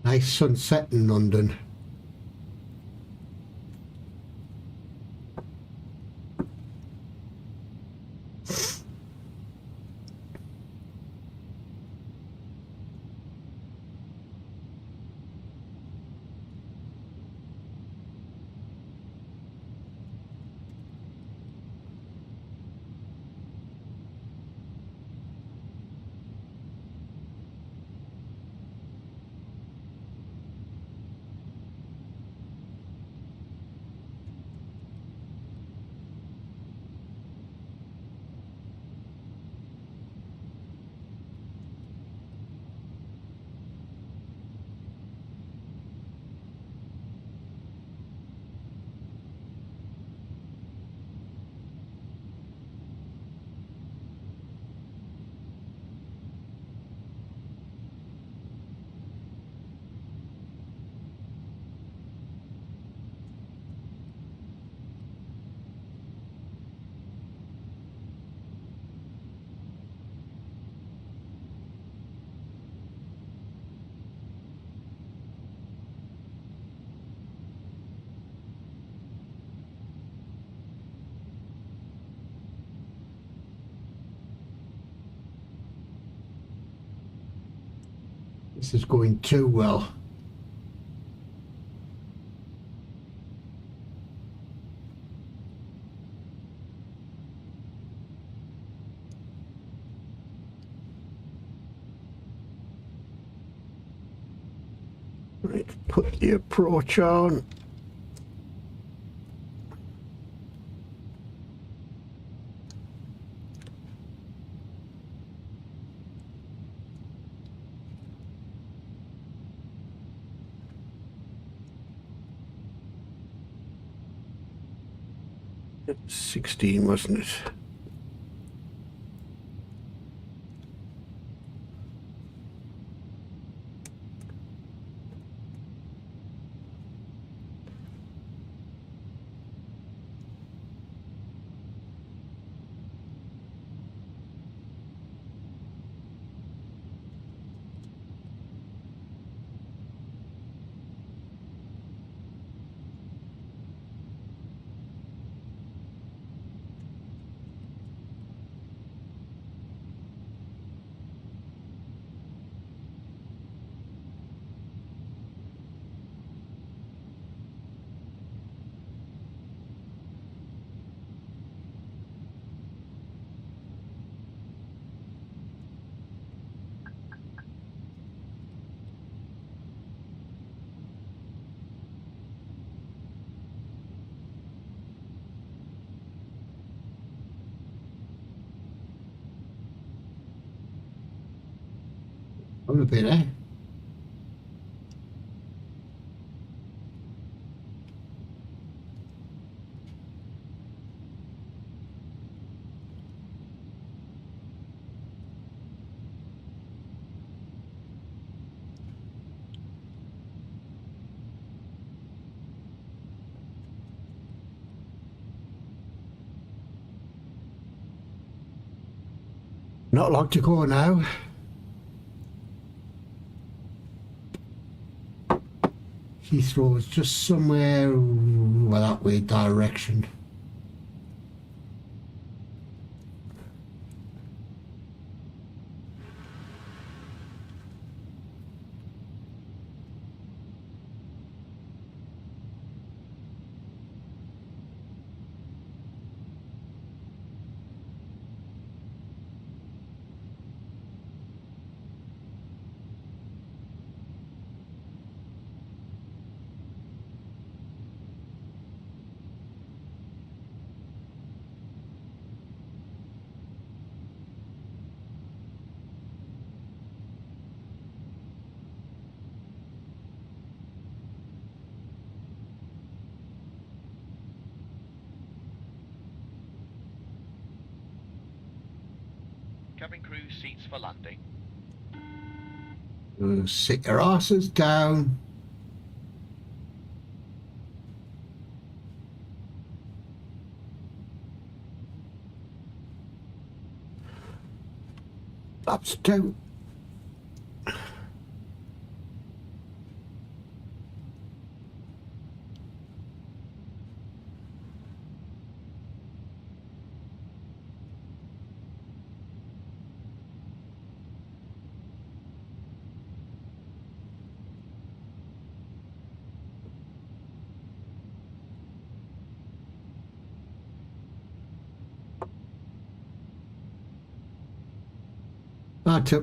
Nice sunset in London. This is going too well. Right, put the approach on. It was 16, wasn't it? I'm a bit, eh? Not long to go now. Heathrow is just somewhere well, that way direction. Cabin crew seats for landing. Sit your asses down. Flaps down.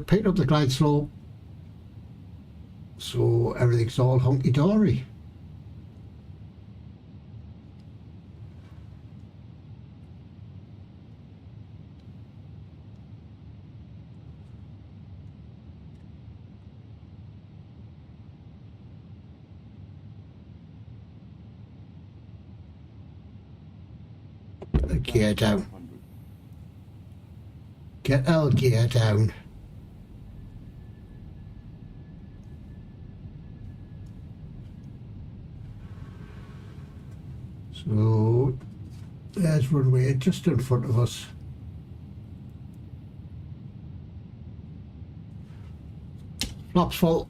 Picked up the glide slope, so everything's all hunky-dory. Gear down. Get L gear down. So there's runway just in front of us. Flaps full.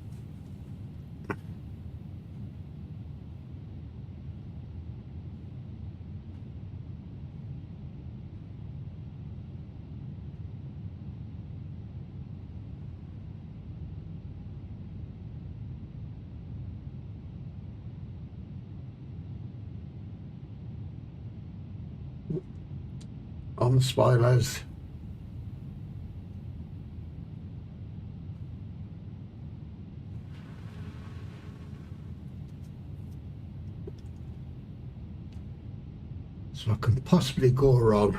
on the spoilers. So I can possibly go wrong.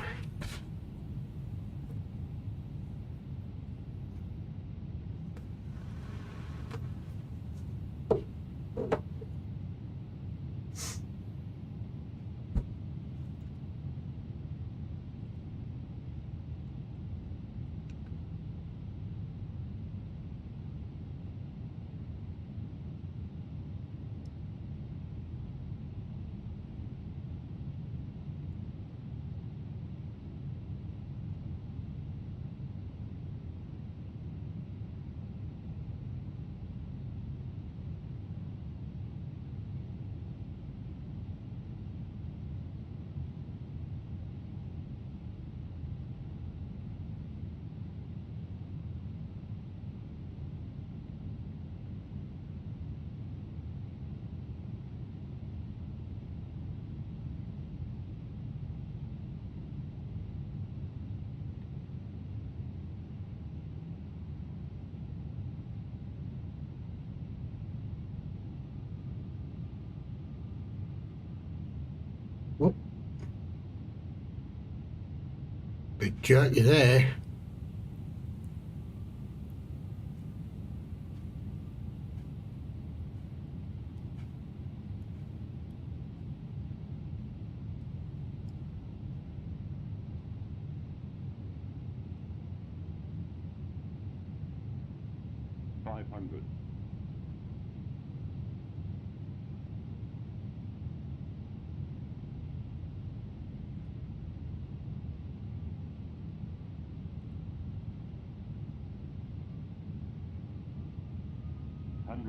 Oh, big jerky there.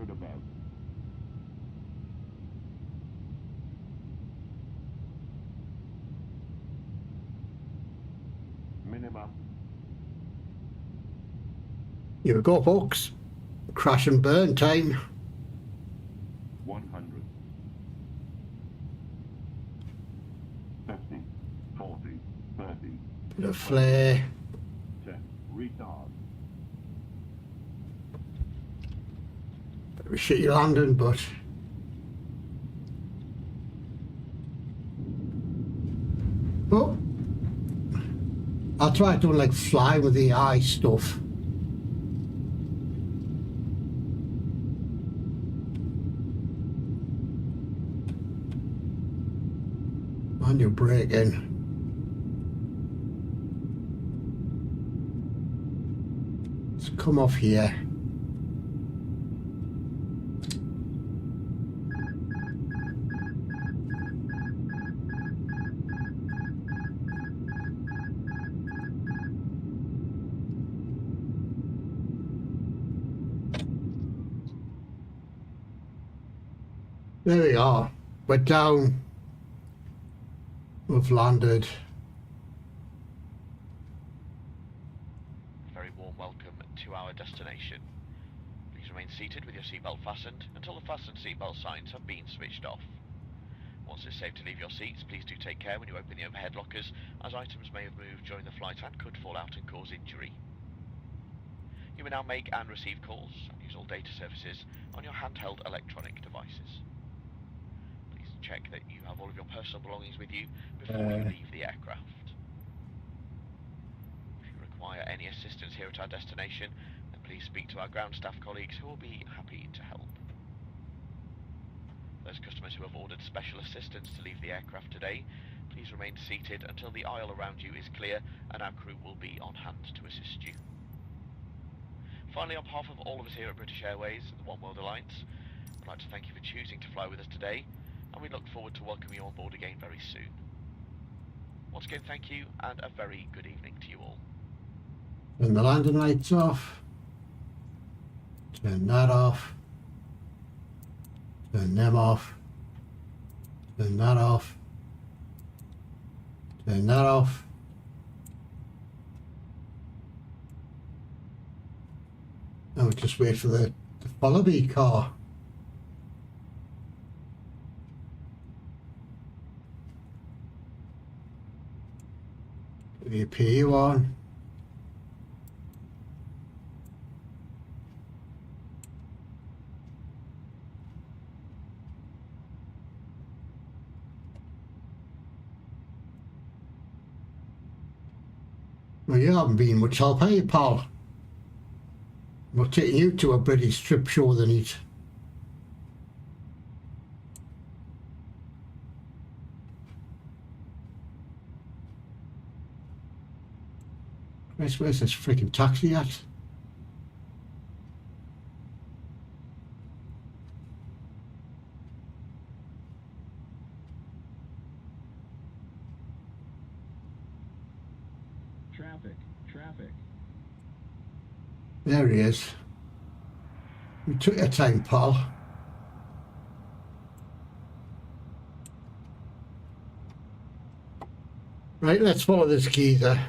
Above. Minimum. Here we go, folks. Crash and burn time. 100. 50. 40. 30. Bit of flare. 10. Retard. Bit of a shitty landing, but oh, I'll try doing like fly with the eye stuff. On your braking. Let's come off here. There we are. We're down. We've landed. A very warm welcome to our destination. Please remain seated with your seatbelt fastened until the fastened seatbelt signs have been switched off. Once it's safe to leave your seats, please do take care when you open the overhead lockers, as items may have moved during the flight and could fall out and cause injury. You may now make and receive calls and use all data services on your handheld electronic devices. Please check that you have all of your personal belongings with you before you leave the aircraft. If you require any assistance here at our destination, then please speak to our ground staff colleagues who will be happy to help. Those customers who have ordered special assistance to leave the aircraft today, please remain seated until the aisle around you is clear and our crew will be on hand to assist you. Finally, on behalf of all of us here at British Airways, the One World Alliance, I'd like to thank you for choosing to fly with us today, and we look forward to welcoming you on board again very soon. Once again, thank you, and a very good evening to you all. Turn the landing lights off. Turn that off. Turn them off. Turn that off. Turn that off. Now we just wait for the follow me car. AP one. Well, you haven't been much help, have you, pal? We're taking you to a British strip show than it. Where's this freaking taxi at? Traffic. There he is. You took your time, pal. Right, let's follow this geezer.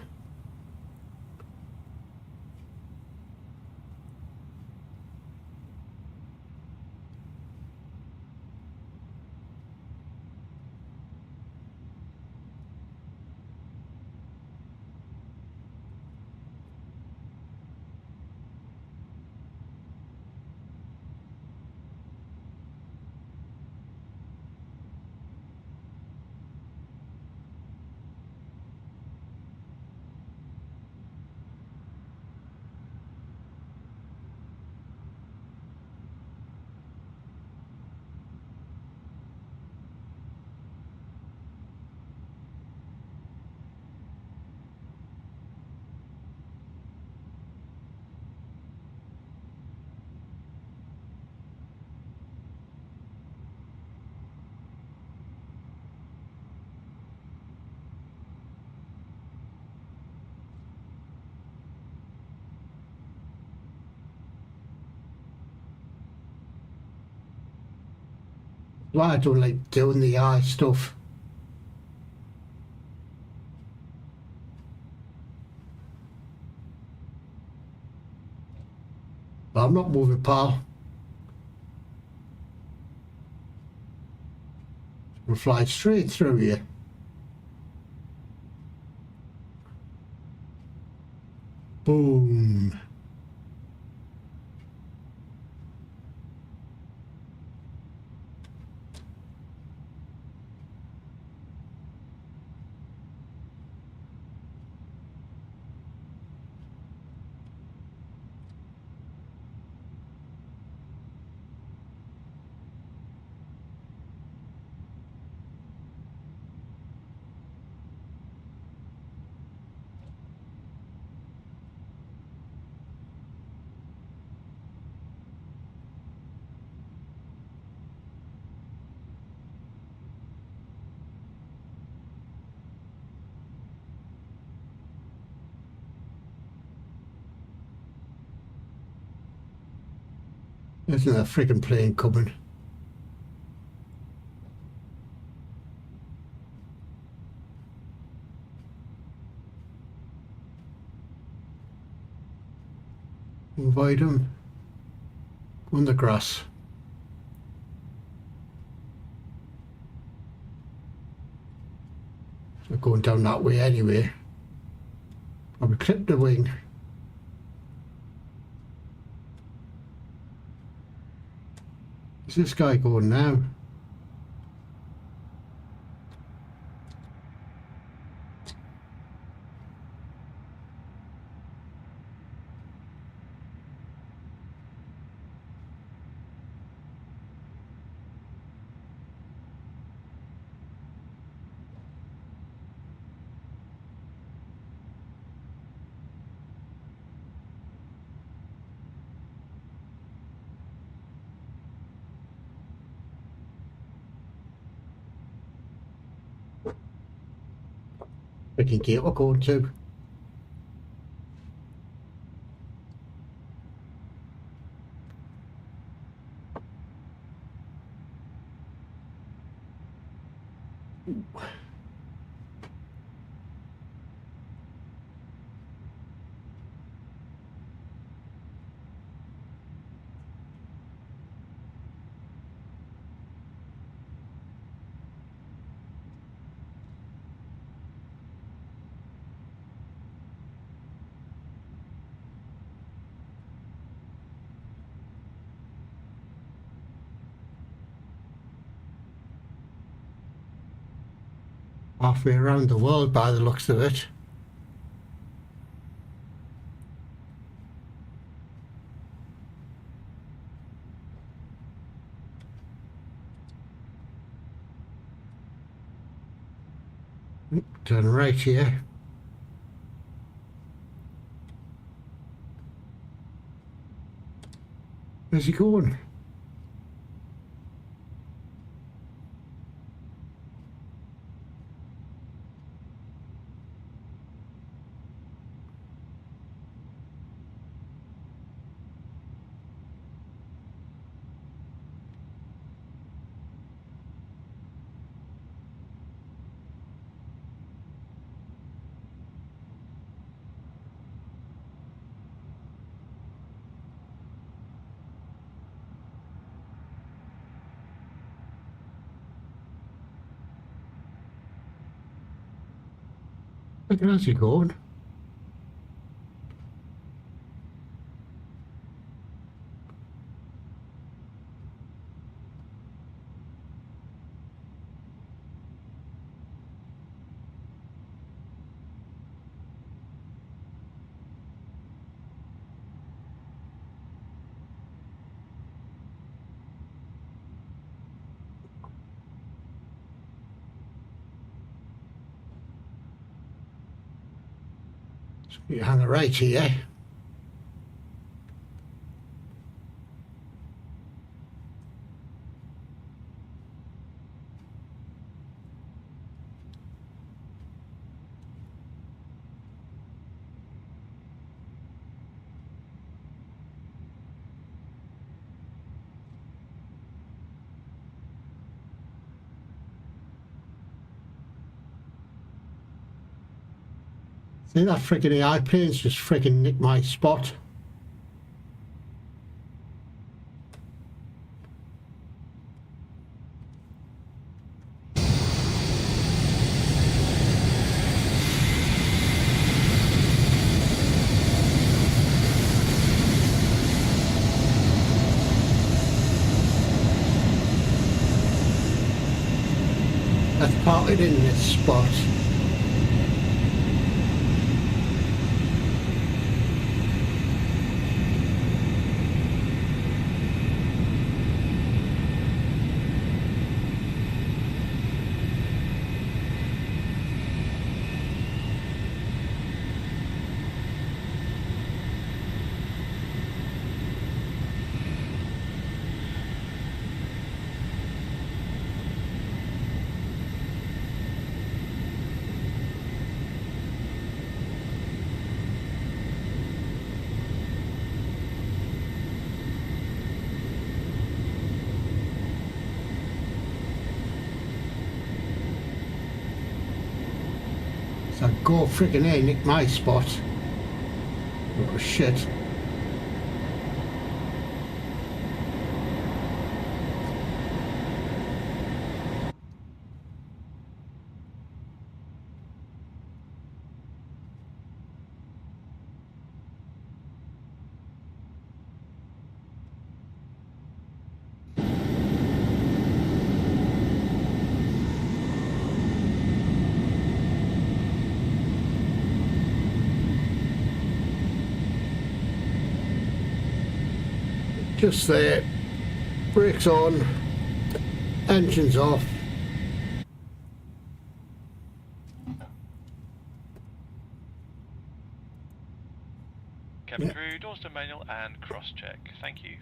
Why I don't like doing the eye stuff. But I'm not moving, pal. We'll fly straight through you. Boom. There's another freaking plane coming. Avoid him. On the grass. So going down that way anyway. I'll be clipped the wing. Is this guy going now? Freaking gate we're going to. halfway around the world by the looks of it. Turn right here. Where's he going? Look at how's he going? You hang it right here. See that freaking AI plane's just freaking nicked my spot. That's parted in this spot. So go freaking A, nick my spot. Oh shit. Just there, brakes on, engines off. Cabin crew, doors to manual and cross check. Thank you.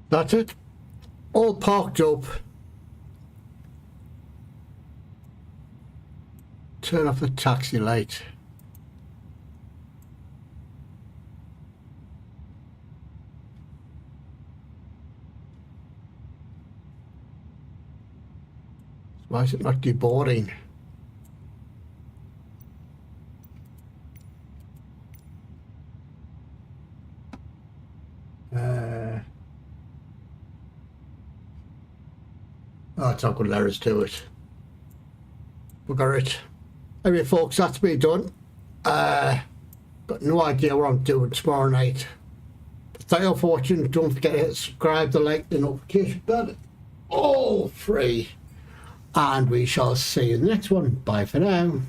That's it. All parked up. Turn off the taxi light. Why is it not deboarding? Oh, it's not going to let us do it. We got it. Anyway, folks, that's me done. Got no idea what I'm doing tomorrow night. Thank you for watching. Don't forget to hit subscribe, the like, the notification bell. All free. And we shall see you in the next one. Bye for now.